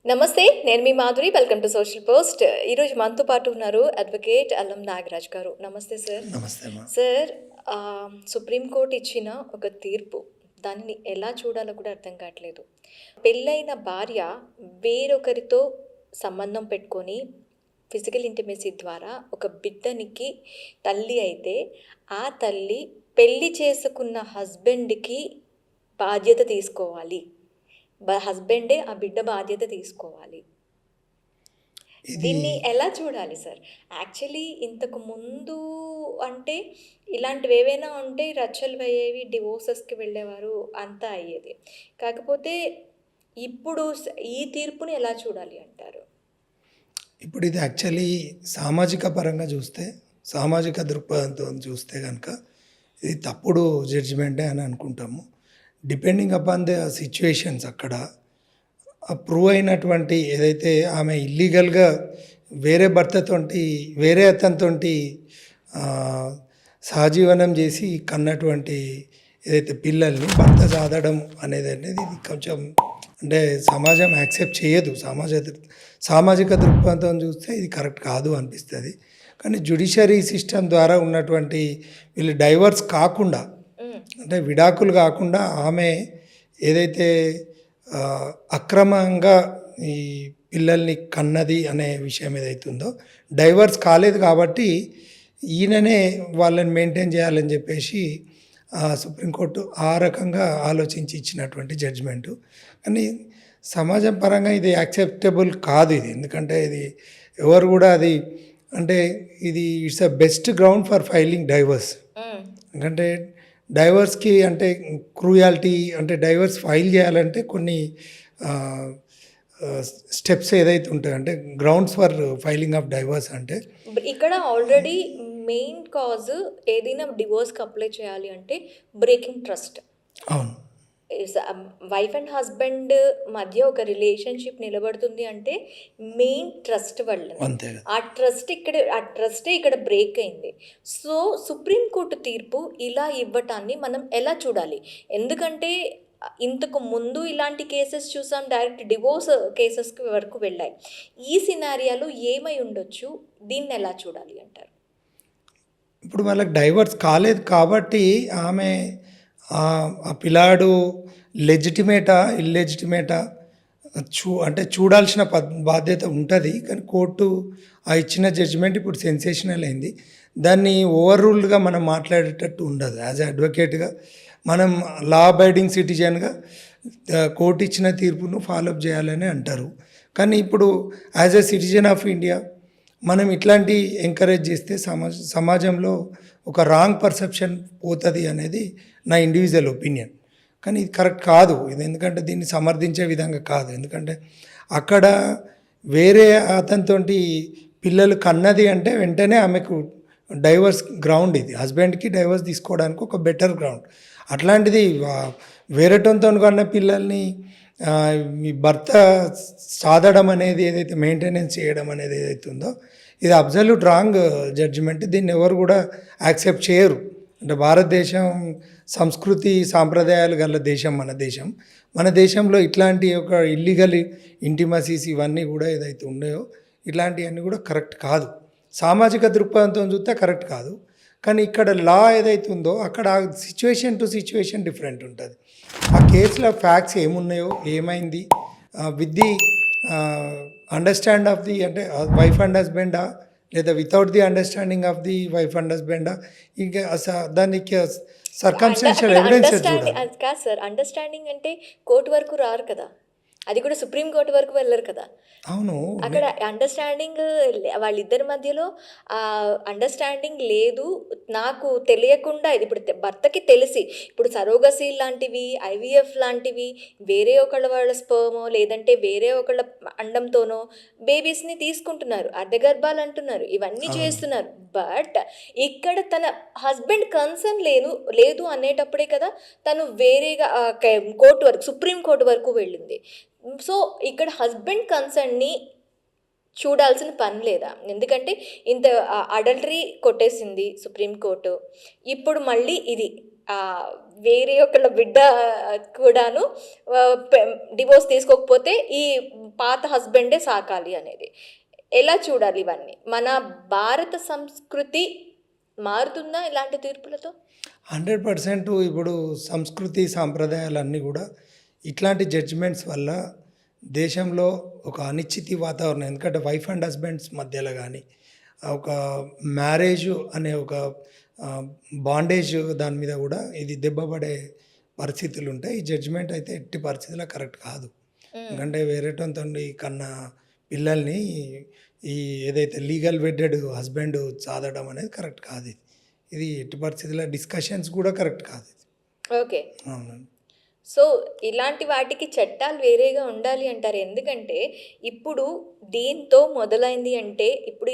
నమస్తే. నేను మీ Madhuri. Welcome to Social Post. ఈరోజు మనతో పాటు ఉన్నారు అడ్వకేట్ అల్లం నాగరాజ్ గారు. నమస్తే సార్. నమస్తే అమ్మా. సార్, సుప్రీంకోర్టు ఇచ్చిన ఒక తీర్పు, దానిని ఎలా చూడాలో కూడా అర్థం కావట్లేదు. పెళ్ళైన భార్య వేరొకరితో సంబంధం పెట్టుకొని ఫిజికల్ ఇంటిమేసీ ద్వారా ఒక బిడ్డనికి తల్లి అయితే, ఆ తల్లి పెళ్లి చేసుకున్న హస్బెండ్‌కి బాధ్యత తీసుకోవాలి. హస్బెండే ఆ బిడ్డ బాధ్యత తీసుకోవాలి. ఇది దీన్ని ఎలా చూడాలి సార్? యాక్చువల్లీ ఇంతకు ముందు అంటే ఇలాంటివేవైనా ఉంటే రచ్చలు అయ్యేవి, డివోర్సెస్‌కి వెళ్ళేవారు, అంతా అయ్యేది. కాకపోతే ఇప్పుడు ఈ తీర్పుని ఎలా చూడాలి అంటారు? ఇప్పుడు ఇది యాక్చువల్లీ సామాజిక పరంగా చూస్తే, సామాజిక దృక్పథంతో చూస్తే గనక ఇది తప్పుడు జడ్జిమెంటే అని అనుకుంటాము. డిపెండింగ్ అపాన్ ద సిచ్యుయేషన్స్ అక్కడ ప్రూవ్ అయినటువంటి ఏదైతే ఆమె ఇల్లీగల్‌గా వేరే భర్తతోటి, వేరే అతనితోటి సహజీవనం చేసి కన్నటువంటి ఏదైతే పిల్లల్ని భర్త సాధడం అనేది ఇది కొంచెం అంటే సమాజం యాక్సెప్ట్ చేయదు. సామాజిక దృక్పథం చూస్తే ఇది కరెక్ట్ కాదు అనిపిస్తుంది. కానీ జ్యుడిషియరీ సిస్టమ్ ద్వారా ఉన్నటువంటి వీళ్ళు డైవర్స్ కాకుండా, అంటే విడాకులు కాకుండా ఆమె ఏదైతే అక్రమంగా ఈ పిల్లల్ని కన్నది అనే విషయం ఏదైతే ఉందో, డైవర్స్ కాలేదు కాబట్టి ఈయననే వాళ్ళని మెయింటైన్ చేయాలని చెప్పేసి సుప్రీంకోర్టు ఆ రకంగా ఆలోచించి ఇచ్చినటువంటి జడ్జిమెంటు. కానీ సమాజం పరంగా ఇది యాక్సెప్టబుల్ కాదు ఇది. ఎందుకంటే ఇది ఎవరు కూడా అది అంటే ఇది it's a best ground for filing divorce. ఎందుకంటే డైవర్స్కి అంటే క్రూయాలిటీ, అంటే డైవర్స్ ఫైల్ చేయాలంటే కొన్ని స్టెప్స్ ఏదైతే ఉంటాయో, అంటే grounds for filing of divorce అంటే ఇక్కడ ఆల్రెడీ మెయిన్ కాజ్ ఏదైనా డివోర్స్కి అప్లై చేయాలి అంటే బ్రేకింగ్ ట్రస్ట్. అవును. వైఫ్ అండ్ హస్బెండ్ మధ్య ఒక రిలేషన్షిప్ నిలబడుతుంది అంటే మెయిన్ ట్రస్ట్ వల్ల. అంతే. ఆ ట్రస్టే ఇక్కడ బ్రేక్ అయింది. సో సుప్రీంకోర్టు తీర్పు ఇలా ఇవ్వటాన్ని మనం ఎలా చూడాలి? ఎందుకంటే ఇంతకు ముందు ఇలాంటి కేసెస్ చూసాం, డైరెక్ట్ డివోర్స్ కేసెస్కి వరకు వెళ్ళాయి. ఈ సినారియాలో ఏమై ఉండొచ్చు? దీన్ని ఎలా చూడాలి అంటారు? ఇప్పుడు వాళ్ళకి డైవర్స్ కాలేదు కాబట్టి ఆమె ఆ పిల్లాడు లెజిటిమేటా ఇల్లెజిటిమేటా అంటే చూడాల్సిన బాధ్యత ఉంటుంది. కానీ కోర్టు ఆ ఇచ్చిన జడ్జిమెంట్ ఇప్పుడు సెన్సేషనల్ అయింది. దాన్ని ఓవర్ రూల్డ్గా మనం మాట్లాడేటట్టు ఉండదు. యాజ్ ఎ అడ్వకేట్గా మనం లా అబైడింగ్ సిటిజన్గా కోర్టు ఇచ్చిన తీర్పును ఫాలోఅప్ చేయాలని అంటారు. కానీ ఇప్పుడు as a citizen of India మనం ఇట్లాంటి ఎంకరేజ్ చేస్తే సమాజంలో ఒక రాంగ్ పర్సెప్షన్ పోతుంది అనేది నా ఇండివిజువల్ ఒపీనియన్. కానీ ఇది కరెక్ట్ కాదు ఇది. ఎందుకంటే దీన్ని సమర్థించే విధంగా కాదు. ఎందుకంటే అక్కడ వేరే అతనితో పిల్లలు కన్నది అంటే వెంటనే ఆమెకు డైవర్స్ గ్రౌండ్ ఇది. హస్బెండ్కి డైవర్స్ తీసుకోవడానికి ఒక బెటర్ గ్రౌండ్. అట్లాంటిది వేరేటంతో కన్న పిల్లల్ని మీ భర్త సాధడం అనేది ఏదైతే మెయింటెనెన్స్ చేయడం అనేది ఏదైతే ఉందో, ఇది అబ్జల్యూట్ రాంగ్ జడ్జిమెంట్. దీన్ని ఎవరు కూడా యాక్సెప్ట్ చేయరు. అంటే భారతదేశం సంస్కృతి సాంప్రదాయాలు గల దేశం మన దేశంలో ఇట్లాంటి ఒక ఇల్లీగల్ ఇంటిమసీస్ ఇవన్నీ కూడా ఏదైతే ఉన్నాయో ఇట్లాంటివన్నీ కూడా కరెక్ట్ కాదు. సామాజిక దృక్పథంతో చూస్తే కరెక్ట్ కాదు. కానీ ఇక్కడ లా ఏదైతే ఉందో అక్కడ సిచ్యువేషన్ టు సిచ్యువేషన్ డిఫరెంట్ ఉంటుంది. ఆ కేసులో ఫ్యాక్ట్స్ ఏమున్నాయో, ఏమైంది with the understand of the అంటే వైఫ్ అండ్ హస్బెండా లేదా without the understanding of the wife and హస్బెండా, ఇంకా దానికి సర్కమ్స్టాన్షియల్ ఎవిడెన్స్ చూడాలి. కాదు సార్, అండర్స్టాండింగ్ అంటే కోర్టు వరకు రారు కదా, అది కూడా సుప్రీం కోర్టు వరకు వెళ్ళరు కదా. అవును. అక్కడ అండర్స్టాండింగ్ వాళ్ళిద్దరి మధ్యలో అండర్స్టాండింగ్ లేదు, నాకు తెలియకుండా. ఇది ఇప్పుడు భర్తకి తెలిసి, ఇప్పుడు సరోగసీ లాంటివి, ఐవీఎఫ్ లాంటివి, వేరే ఒకళ్ళ వాళ్ళ స్పర్మో లేదంటే వేరే ఒకళ్ళ అండంతోనో బేబీస్ని తీసుకుంటున్నారు, అర్ధగర్భాలు అంటున్నారు, ఇవన్నీ చేస్తున్నారు. బట్ ఇక్కడ తన హస్బెండ్ కన్సర్న్ లేదు అనేటప్పుడే కదా తను వేరేగా కోర్టు వరకు, సుప్రీం కోర్టు వరకు వెళ్ళింది. సో ఇక్కడ హస్బెండ్ కన్సర్న్ని చూడాల్సిన పని లేదా? ఎందుకంటే ఇంత అడల్టరీ కొట్టేసింది సుప్రీంకోర్టు. ఇప్పుడు మళ్ళీ ఇది వేరే ఒకళ్ళ బిడ్డ కూడాను డివోర్స్ తీసుకోకపోతే ఈ పాత హస్బెండే సాకాలి అనేది. ఎలా చూడాలి ఇవన్నీ? మన భారత సంస్కృతి మారుతుందా ఇలాంటి తీర్పులతో? 100% ఇప్పుడు సంస్కృతి సాంప్రదాయాలన్నీ కూడా ఇట్లాంటి జడ్జిమెంట్స్ వల్ల దేశంలో ఒక అనిశ్చితి వాతావరణం, ఎందుకంటే వైఫ్ అండ్ హస్బెండ్స్ మధ్యలో కానీ ఒక మ్యారేజ్ అనే ఒక బాండేజ్ దాని మీద కూడా ఇది దెబ్బపడే పరిస్థితులు ఉంటాయి. ఈ జడ్జిమెంట్ అయితే ఎట్టి పరిస్థితుల్లో కరెక్ట్ కాదు. ఎందుకంటే వేరేటంతో కన్న పిల్లల్ని ఈ ఏదైతే లీగల్ వెడ్డెడ్ హస్బెండ్ సాధడం అనేది కరెక్ట్ కాదు. ఇది ఎట్టి పరిస్థితుల్లో డిస్కషన్స్ కూడా కరెక్ట్ కాదు. ఓకే. అవునండి. సో ఇలాంటి వాటికి చట్టాలు వేరేగా ఉండాలి అంటారు. ఎందుకంటే ఇప్పుడు దీంతో మొదలైంది అంటే ఇప్పుడు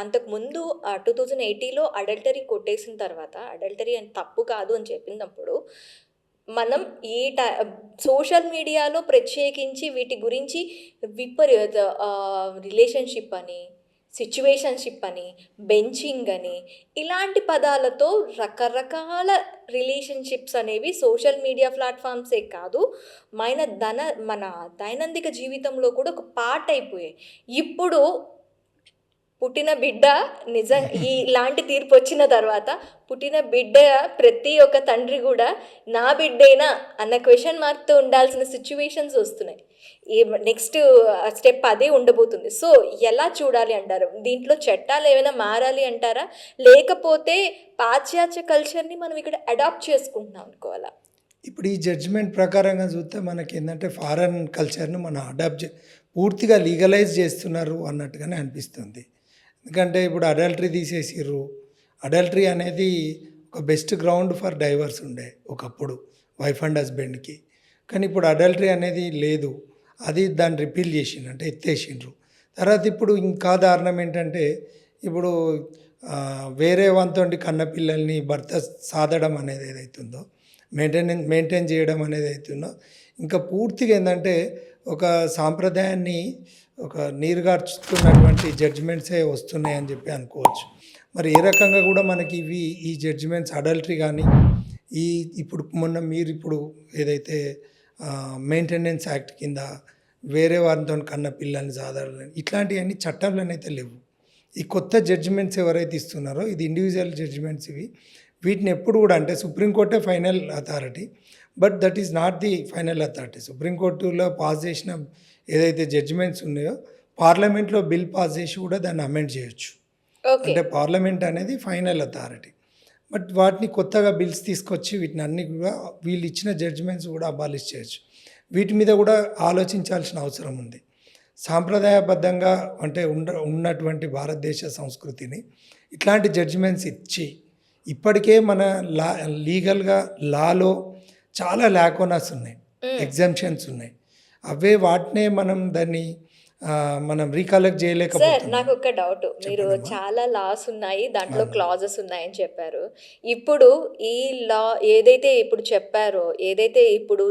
అంతకుముందు 2080లో అడల్టరీ కొట్టేసిన తర్వాత అడల్టరీ అని తప్పు కాదు అని చెప్పినప్పుడు మనం ఈ సోషల్ మీడియాలో ప్రత్యేకించి వీటి గురించి విపరీత రిలేషన్షిప్ అని, సిచ్యువేషన్షిప్ అని, బెంచింగ్ అని ఇలాంటి పదాలతో రకరకాల రిలేషన్షిప్స్ అనేవి సోషల్ మీడియా ప్లాట్ఫామ్సే కాదు మన దైనందిక జీవితంలో కూడా ఒక పార్ట్ అయిపోయాయి. ఇప్పుడు పుట్టిన బిడ్డ ఇలాంటి తీర్పు వచ్చిన తర్వాత పుట్టిన బిడ్డ ప్రతి ఒక్క తండ్రి కూడా నా బిడ్డేనా అన్న క్వశ్చన్ మార్క్తో ఉండాల్సిన సిచ్యువేషన్స్ వస్తున్నాయి. నెక్స్ట్ స్టెప్ అదే ఉండబోతుంది. సో ఎలా చూడాలి అంటారు? దీంట్లో చట్టాలు ఏమైనా మారాలి అంటారా, లేకపోతే పాశ్చాత్య కల్చర్ని మనం ఇక్కడ అడాప్ట్ చేసుకుంటున్నాం అనుకోవాలా? ఇప్పుడు ఈ జడ్జిమెంట్ ప్రకారంగా చూస్తే మనకి ఏంటంటే ఫారెన్ కల్చర్ను మనం అడాప్ట్ పూర్తిగా లీగలైజ్ చేస్తున్నారు అన్నట్టుగానే అనిపిస్తుంది. ఎందుకంటే ఇప్పుడు అడల్టరీ తీసేసిర్రు. అడల్టరీ అనేది ఒక బెస్ట్ గ్రౌండ్ ఫర్ డైవర్స్ ఉండే ఒకప్పుడు వైఫ్ అండ్ హస్బెండ్కి. కానీ ఇప్పుడు అడల్టరీ అనేది లేదు. అది దాన్ని రిపీల్ చేసిండ్రు, అంటే ఎత్తేసిండ్రు. తర్వాత ఇప్పుడు ఇంకా దారుణం ఏంటంటే ఇప్పుడు వేరే వంతోండి కన్న పిల్లల్ని భర్త సాధడం అనేది ఏదైతుందో, మెయింటైన్ చేయడం అనేది అవుతుందో, ఇంకా పూర్తిగా ఏంటంటే ఒక సాంప్రదాయాన్ని ఒక నీరుగార్చుతున్నటువంటి జడ్జిమెంట్సే వస్తున్నాయని చెప్పి అనుకోవచ్చు. మరి ఏ రకంగా కూడా మనకి ఈ జడ్జిమెంట్స్ అడల్టరీ కానీ ఇప్పుడు మీరు ఇప్పుడు ఏదైతే మెయింటెనెన్స్ యాక్ట్ కింద వేరే వారితో కన్న పిల్లల్ని సాధారణ ఇట్లాంటివన్నీ చట్టంలోనే అయితే లేవు. ఈ కొత్త జడ్జిమెంట్స్ ఎవరైతే ఇస్తున్నారో ఇది ఇండివిజువల్ జడ్జిమెంట్స్ వీటిని ఎప్పుడు కూడా అంటే సుప్రీంకోర్టే final authority, but that is not the final authority. సుప్రీంకోర్టులో పాస్ చేసిన ఏదైతే జడ్జిమెంట్స్ ఉన్నాయో పార్లమెంట్లో బిల్ పాస్ చేసి కూడా దాన్ని అమెండ్ చేయొచ్చు. అంటే పార్లమెంట్ అనేది ఫైనల్ అథారిటీ. బట్ వాటిని కొత్తగా బిల్స్ తీసుకొచ్చి వీటిని అన్ని కూడా వీళ్ళు ఇచ్చిన జడ్జిమెంట్స్ కూడా అబాలిష్ చేయొచ్చు. వీటి మీద కూడా ఆలోచించాల్సిన అవసరం ఉంది. సాంప్రదాయబద్ధంగా అంటే ఉన్నటువంటి భారతదేశ సంస్కృతిని ఇట్లాంటి జడ్జిమెంట్స్ ఇచ్చి ఇప్పటికే మన లీగల్గా లాలో చాలా ల్యాకోనాస్ ఉన్నాయి, ఎగ్జామ్షన్స్ ఉన్నాయి. అవే వాటినే మనం రీకలెక్ట్ సార్, చేయలేకపోతున్నాం. నాకు ఒక డౌట్. మీరు చాలా లాస్ ఉన్నాయి, దాంట్లో క్లాజెస్ ఉన్నాయని చెప్పారు. ఇప్పుడు ఈ లా ఏదైతే ఇప్పుడు చెప్పారో, ఏదైతే ఇప్పుడు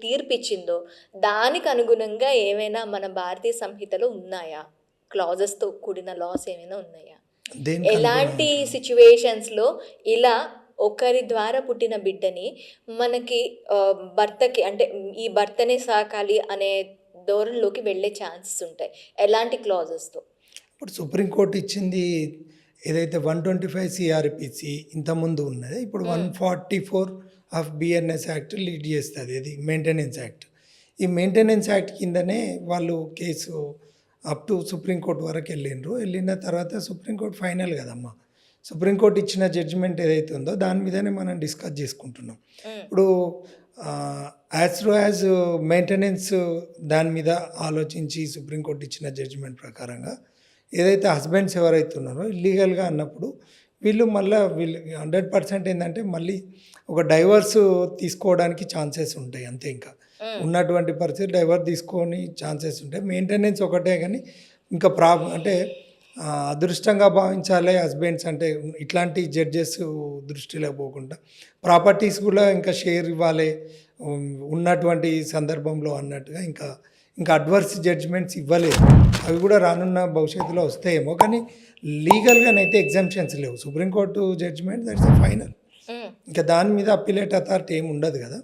తీర్పు ఇచ్చిందో దానికి అనుగుణంగా ఏమైనా మన భారతీయ సంహితలో ఉన్నాయా? క్లాజెస్తో కూడిన లాస్ ఏమైనా ఉన్నాయా? ఎలాంటి సిచ్యువేషన్స్లో ఇలా ఒకరి ద్వారా పుట్టిన బిడ్డని మనకి భర్తకి అంటే ఈ భర్తనే సాకాలి అనే ధోరణిలోకి వెళ్ళే ఛాన్సెస్ ఉంటాయి ఎలాంటి క్లాజెస్తో? ఇప్పుడు సుప్రీంకోర్టు ఇచ్చింది ఏదైతే 125 సిఆర్పిసి ఇంతకుముందు ఉన్నది, ఇప్పుడు 144 ఆఫ్ బిఎన్ఎస్ యాక్ట్ లీడ్ చేస్తుంది. ఇది మెయింటెనెన్స్ యాక్ట్. ఈ మెయింటెనెన్స్ యాక్ట్ కిందనే వాళ్ళు కేసు అప్ టు సుప్రీంకోర్టు వరకు వెళ్ళిన తర్వాత సుప్రీంకోర్టు ఫైనల్ కదమ్మా. సుప్రీంకోర్టు ఇచ్చిన జడ్జిమెంట్ ఏదైతే ఉందో దాని మీదనే మనం డిస్కస్ చేసుకుంటున్నాం. ఇప్పుడు యాజ్ మెయింటెనెన్స్ దాని మీద ఆలోచించి సుప్రీంకోర్టు ఇచ్చిన జడ్జిమెంట్ ప్రకారంగా ఏదైతే హస్బెండ్స్ ఎవరైతే ఉన్నారో ఇల్లీగల్గా అన్నప్పుడు వీళ్ళు 100% ఏంటంటే మళ్ళీ ఒక డైవర్స్ తీసుకోవడానికి ఛాన్సెస్ ఉంటాయి. అంతే, ఇంకా ఉన్నటువంటి పరిస్థితి డైవర్స్ తీసుకొని ఛాన్సెస్ ఉంటాయి. మెయింటెనెన్స్ ఒకటే, కానీ ఇంకా అంటే అదృష్టంగా భావించాలి హస్బెండ్స్ అంటే ఇట్లాంటి జడ్జెస్ దృష్టిలో పోకుండా ప్రాపర్టీస్ కూడా ఇంకా షేర్ ఇవ్వాలి ఉన్నటువంటి సందర్భంలో అన్నట్టుగా ఇంకా అడ్వర్స్ జడ్జిమెంట్స్ ఇవ్వలేదు. అవి కూడా రానున్న భవిష్యత్తులో వస్తాయేమో, కానీ లీగల్గానైతే ఎగ్జామ్షన్స్ లేవు. Supreme court judgement that's final. ఇంకా దాని మీద అప్పిలేట్ అథారిటీ ఏమి ఉండదు కదా.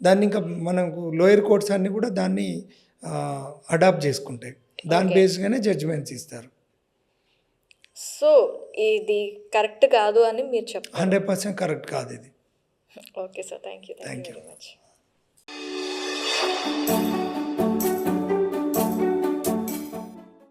దాన్ని ఇంకా మనకు లోయర్ కోర్ట్స్ అన్నీ కూడా దాన్ని అడాప్ట్ చేసుకుంటాయి. దాని ఓకే. బేస్డ్గానే జడ్జిమెంట్స్ ఇస్తారు. సో, ఇది కరెక్ట్ కాదు అని మీరు చెప్తారు. 100% కరెక్ట్ కాదు ఇది. Okay sir. Thank you thank you. Very much.